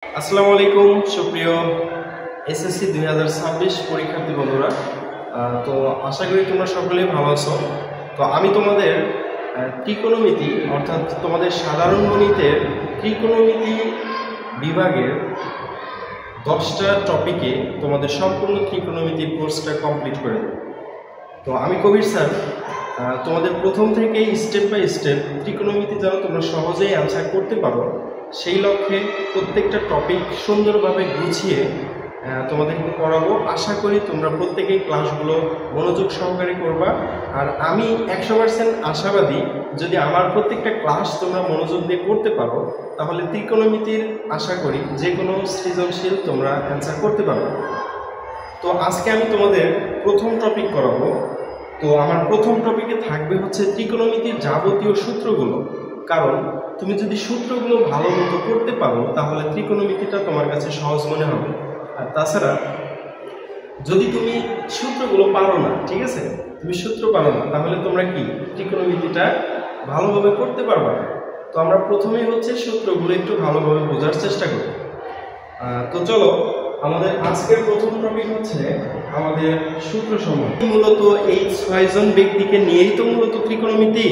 আসসালামু আলাইকুম সুপ্রিয় এসএসসি 2026 পরীক্ষার্থী বন্ধুরা। তো আশা করি তোমরা সকলেই ভালো আছো। তো আমি তোমাদের ত্রিকোণমিতি অর্থাৎ তোমাদের সাধারণ গণিতের ত্রিকোণমিতি বিভাগের 10টা টপিকে তোমাদের সম্পূর্ণ ত্রিকোণমিতির কোর্সটা কমপ্লিট করে দেব। তো আমি কবির স্যার তোমাদের প্রথম থেকেই স্টেপ বাই স্টেপ ত্রিকোণমিতি যেন তোমরা সহজেই অ্যান্সার করতে পারো সেই লক্ষ্যে প্রত্যেকটা টপিক সুন্দরভাবে গুছিয়ে তোমাদেরকে পড়াবো। আশা করি তোমরা প্রত্যেকেই ক্লাসগুলো মনোযোগ সহকারে করবা। আর আমি 100% আশাবাদী যদি আমার প্রত্যেকটা ক্লাস তোমরা মনোযোগ দিয়ে করতে পারো তাহলে ত্রিকোণমিতির আশা করি যে কোনো সৃজনশীল তোমরা অ্যান্সার করতে পারবে। তো আজকে আমি তোমাদের প্রথম টপিক করাবো। তো আমার প্রথম টপিকে থাকবে হচ্ছে ত্রিকোণমিতির যাবতীয় সূত্রগুলো। কারণ তুমি যদি সূত্রগুলো ভালো মতো করতে পারো তাহলে ত্রিকোণমিতিটা তোমার কাছে সহজ মনে হবে। আর তাছাড়া যদি তুমি সূত্রগুলো পারো না, ঠিক আছে, তুমি সূত্র পারো না তাহলে তোমরা কি ত্রিকোণমিতিটা ভালোভাবে করতে পারবে না। তো আমরা প্রথমেই হচ্ছে সূত্রগুলো একটু ভালোভাবে বোঝার চেষ্টা করি। তো চলো, আমাদের আজকের প্রথম টপিক হচ্ছে আমাদের সূত্র সমূহ। মূলত এই 6 জন ব্যক্তিকে নিয়েই তো মূলত ত্রিকোণমিতি।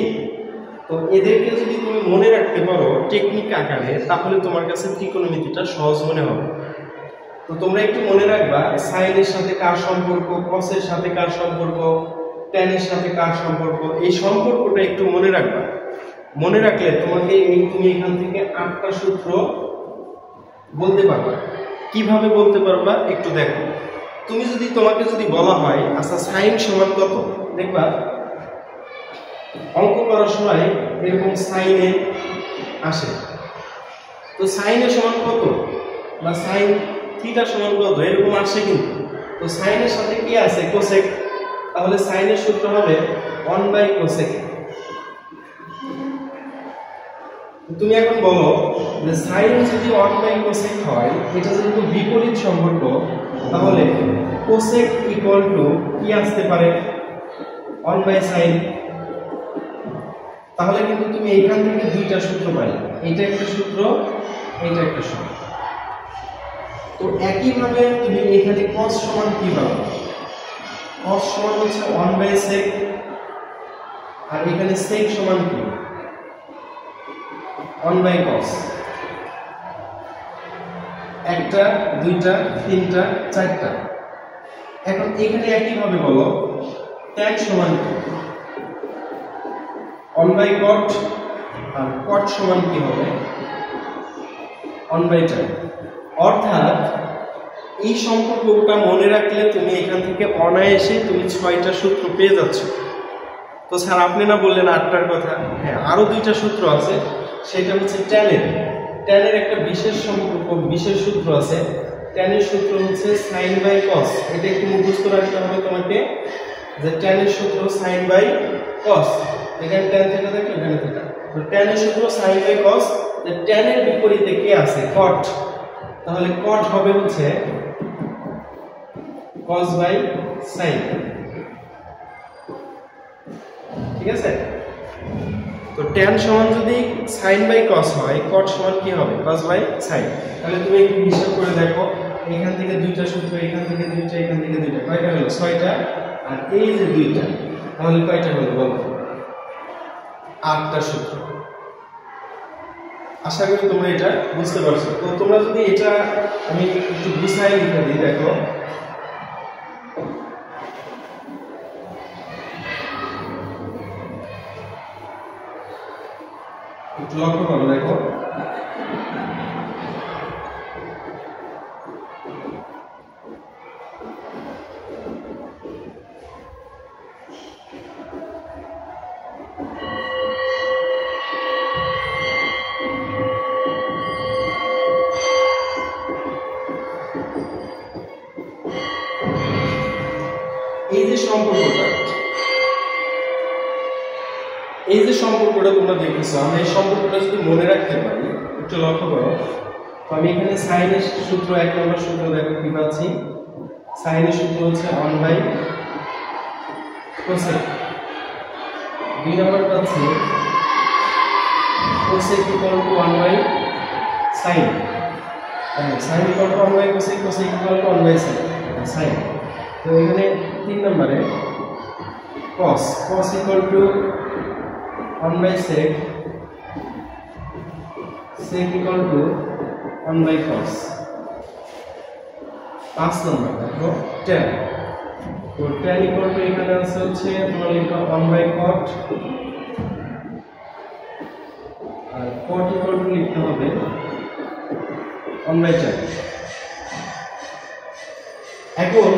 তো এদেরকে যদি তুমি মনে রাখতে পারো টেকনিক আকারে তাহলে তোমার কাছে ত্রিকোণমিতিটা সহজ মনে হবে। তো তোমরা একটু মনে রাখবা সাইনের সাথে কার সম্পর্ক, কসের সাথে কার সম্পর্ক, ট্যানের সাথে কার সম্পর্ক, এই সম্পর্কটা একটু মনে রাখবা। মনে রাখলে তোমাকে তুমি এখান থেকে 8টা সূত্র বলতে পারবা। কিভাবে বলতে পারবা একটু দেখো। তোমাকে যদি বলা হয় আচ্ছা সাইন সমান কত, দেখবা অঙ্ক করার সময় এরকম সাইনে আসে। তো সাইনের সমান কত বা সাইন থিটা সমান কত এরকম আসে কিন্তু। তো সাইনের সাথে কি আছে কোসেক, তাহলে সাইনের সূত্র হবে 1/কোসেক। তুমি এখন বলো যে সাইন যদি 1/কোসেক হয় এটা যেহেতু বিপরীত সম্পর্ক তাহলে কোসেক ইকুয়াল টু কি আসতে পারে 1/সাইন। তাহলে কিন্তু তুমি এখান থেকে দুইটা সূত্র পাই, এটা একটা সূত্র, এটা একটা সূত্র। তো একইভাবে তুমি এখানে cos সমান কি পাবে, cos সমান হচ্ছে 1/sec আর এখানে sec সমান কি 1/cos। একটা, দুইটা, তিনটা, চারটা। এখন এখানে একইভাবে বলো tan সমান কি 1/cot আর cot সমান কি হবে 1/tan। অর্থাৎ এই সম্পর্কটা মনে রাখলে তুমি এখান থেকে অনায়াসে তুমি 6টা সূত্র পেয়ে যাচ্ছ। তো স্যার আপনি না বললেন 8টার কথা? হ্যাঁ, আরো 2টা সূত্র আছে, সেটা হচ্ছে ট্যানের একটা বিশেষ সম্পর্ক, বিশেষ সূত্র আছে। ট্যানের সূত্র হচ্ছে sin/cos। এটা একটু মুখস্থ রাখতে হবে তোমাকে যে ট্যানের সূত্র sin/cos। এখানে tan থিটা থাকে, এখানে থিটা। তো ট্যানের সূত্র sin/cos, যে ট্যানের বিপরীতে কে আছে cot। তাহলে cot হবে হচ্ছে cos/sin। ঠিক আছে? তো tan সমান যদি sin/cos হয় cot সমান কি হবে cos/sin। তাহলে তুমি একটু হিসাব করে দেখো, এখান থেকে দুইটা সূত্র, এখান থেকে দুইটা, এখান থেকে দুইটা, কয়টা হলো 6টা। আর এই যে দুইটা, তাহলে কয়টা হলো বলো 8টা সূত্র। আশা করি তোমরা এটা বুঝতে পারছো। তো তোমরা যদি এটা আমি একটু গুছাই লিখে দিই, দেখো একটু লক্ষ্য করো, দেখো এই যে সম্পর্কটা তোমরা দেখেছো, আমরা এই সম্পর্কটা যদি মনে রাখতে পারি একটু লক্ষ্য করো। তো আমি এখানে সাইনের সূত্র 1 নম্বর সূত্র দেখো কি পাচ্ছি, সাইনের সূত্র হচ্ছে 1/cosec। 2 নম্বর পাচ্ছি cosec = 1/sin। sin equal to 1 by cosec, cosec equal to 1 by sin। তো এখানে 3 নম্বরে cos equal to 1 by sec, sec equal to 1 by cos। 5 নম্বর দেখো tan, তো tan equal to এখানে আছে হচ্ছে তোমার লিখো 1 by cot, R cot equal to লিখতে হবে 1 by tan। এখন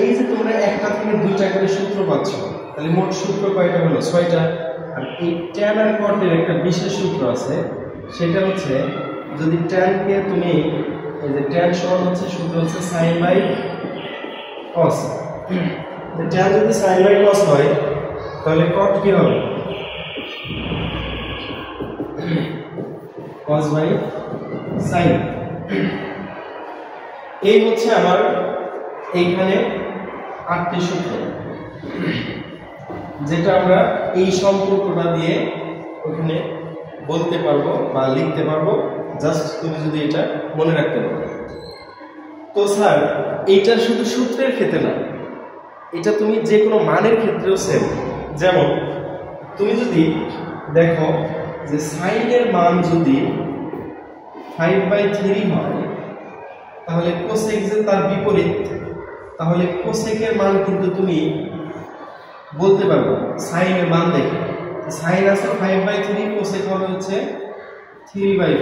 এই যে তোমরা একটা থেকে দুইটা করে সূত্র পাচ্ছ, তাহলে মোট সূত্র কয়টা হলো? 6টা। আর এই tan আর cot এর একটা বিশেষ সূত্র আছে, সেটা হচ্ছে যদি tan কে তুমি এই যে tan সমান হচ্ছে সূত্র হচ্ছে sin by cos। তো tan যদি sin by cos হয় তাহলে cot কি হবে? cos by sin। এই হচ্ছে আমার এইখানে 8টি সূত্র, যেটা আমরা এই সম্পর্কটা দিয়ে ওখানে বলতে পারবো বা লিখতে পারবো, জাস্ট তুমি যদি এটা মনে রাখতে পারো। তো স্যার এইটা শুধু সূত্রের ক্ষেত্রে না, এটা তুমি যে কোনো মানের ক্ষেত্রেও সেম। যেমন তুমি যদি দেখো যে সাইনের মান যদি 5/3 হয়, তাহলে কোসেক যে তার বিপরীত, তাহলে কোসেকের মান কিন্তু তুমি বলতে পারবে সাইনের মান দেখে। সাইন আছে 5/3, কোসেক হবে হচ্ছে 3/5।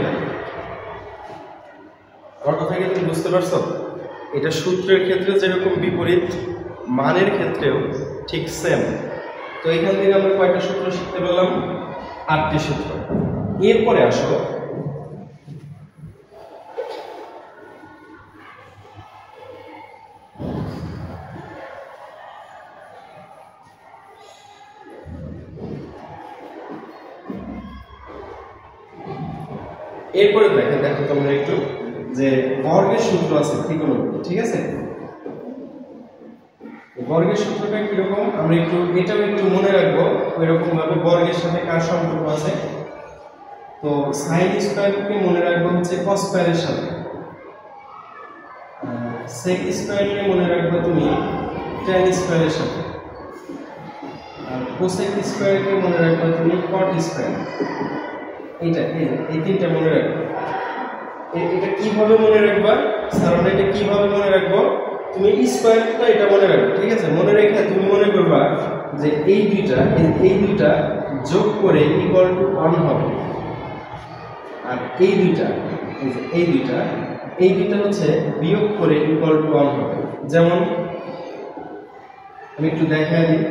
আমার কথা কি তুমি বুঝতে পারছো? এটা সূত্রের ক্ষেত্রে যেরকম বিপরীত, মানের ক্ষেত্রেও ঠিক সেম। তো এখান থেকে আমরা কয়টা সূত্র শিখতে পেলাম? 8টি সূত্র। এরপরে আসো এরপরে দেখো তোমরা একটু যে বর্গের সূত্র আছে ত্রিকোণমিতি, ঠিক আছে? বর্গের সূত্রটা কিরকম আমরা এটাও একটু মনে রাখবো। ওইরকম ভাবে বর্গের সাথে কার সম্পর্ক আছে? তো সাইন স্কয়ারকে মনে রাখবো হচ্ছে কস স্কয়ারের সাথে, সেক স্কয়ারকে মনে রাখবো তুমি ট্যান স্কয়ারের সাথে, আর কোসেক স্কয়ারকে মনে রাখবো তুমি কট স্কয়ার। এই তিনটা মনে রাখবো। এটা কিভাবে মনে রাখবা? সাধারণত এটা কিভাবে মনে রাখবো? তুমি স্কয়ারটা এটা মনে রাখবে, ঠিক আছে? মনে রেখে তুমি মনে করবা যে এই দুইটা যোগ করে ইকুয়াল টু 1 হবে, আর এই দুইটা হচ্ছে বিয়োগ করে ইকুয়াল টু 1 হবে। যেমন আমি একটু দেখাই দিই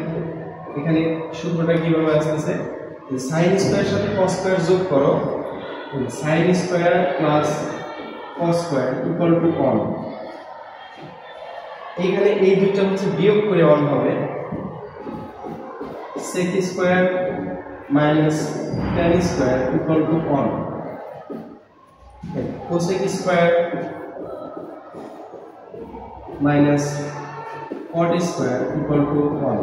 এখানে সূত্রটা কিভাবে আসতেছে। সাইন স্কয়ারের সাথে কস স্কয়ার যোগ করো, sine square plus cos square equal to 1। এইখানে এই দুইটা হচ্ছে বিয়োগ করে 1 হবে, sec square minus tan square equal to 1, cosec square minus cot square equal to 1।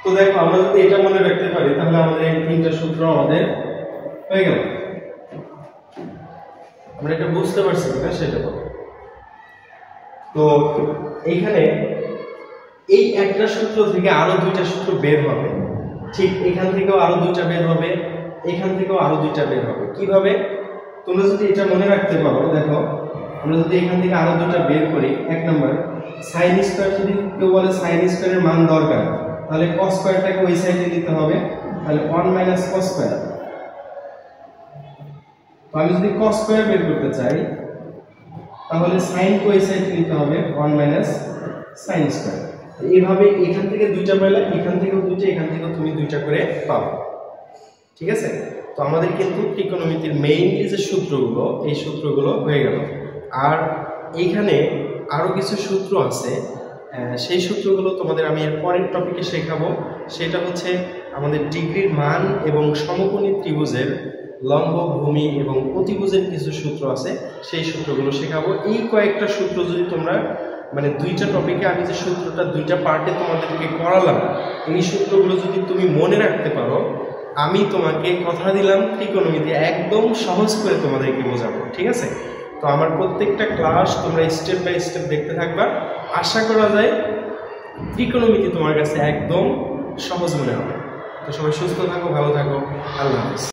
তো দেখো আমরা যদি এটা মনে রাখতে পারি তাহলে আমাদের এই তিনটা সূত্র আমাদের হয়ে গেল। আমরা এটা বুঝতে পারছি না সেটা বলো। তো এইখানে এই একটা সূত্র থেকে আরো দুইটা সূত্র বের হবে, ঠিক এখান থেকেও আরো দুইটা বের হবে, এখান থেকেও আরো দুইটা বের হবে। কিভাবে? তোমরা যদি এটা মনে রাখতে পারো, দেখো আমরা যদি এখান থেকে আরো দুইটা বের করি, এক নম্বর সাইন স্কয়ার, যদি কেউ বলে সাইন স্কয়ারের মান দরকার তাহলে কস স্কয়ারটাকে ওই সাইডে দিতে হবে, তাহলে 1 মাইনাস কস স্কয়ার। তো আমি যদি কস স্কয়ার বের করতে চাই তাহলে সাইন কে ওই সাইডে দিতে হবে 1 মাইনাস সাইন স্কয়ার। এইভাবে এখান থেকে দুইটা পেলে এখান থেকেও দুইটা, এখান থেকেও তুমি দুইটা করে পাবে, ঠিক আছে? তো আমাদের কিন্তু ত্রিকোণমিতির মেইনলি যে সূত্রগুলো, এই সূত্রগুলো হয়ে গেল। আর এইখানে আরো কিছু সূত্র আছে, সেই সূত্রগুলো তোমাদের আমি এর পরের টপিকে শেখাবো। সেটা হচ্ছে আমাদের ডিগ্রির মান এবং সমকোণী ত্রিভুজের লম্ব, ভূমি এবং অতিভুজের কিছু সূত্র আছে, সেই সূত্রগুলো শেখাবো। এই কয়েকটা সূত্র যদি তোমরা মানে দুইটা টপিকে আমি যে সূত্রটা দুইটা পার্টে তোমাদেরকে করালাম, এই সূত্রগুলো যদি তুমি মনে রাখতে পারো আমি তোমাকে কথা দিলাম ত্রিকোণমিতি একদম সহজ করে তোমাদেরকে বোঝাবো, ঠিক আছে? তো আমার প্রত্যেকটা ক্লাস তোমরা স্টেপ বাই স্টেপ দেখতে থাকবা। আশা করা যায় ত্রিকোণমিতি তোমার কাছে একদম সহজ মনে হবে। তো সবাই সুস্থ থাকো, ভালো থাকো, আল্লাহ হাফেজ।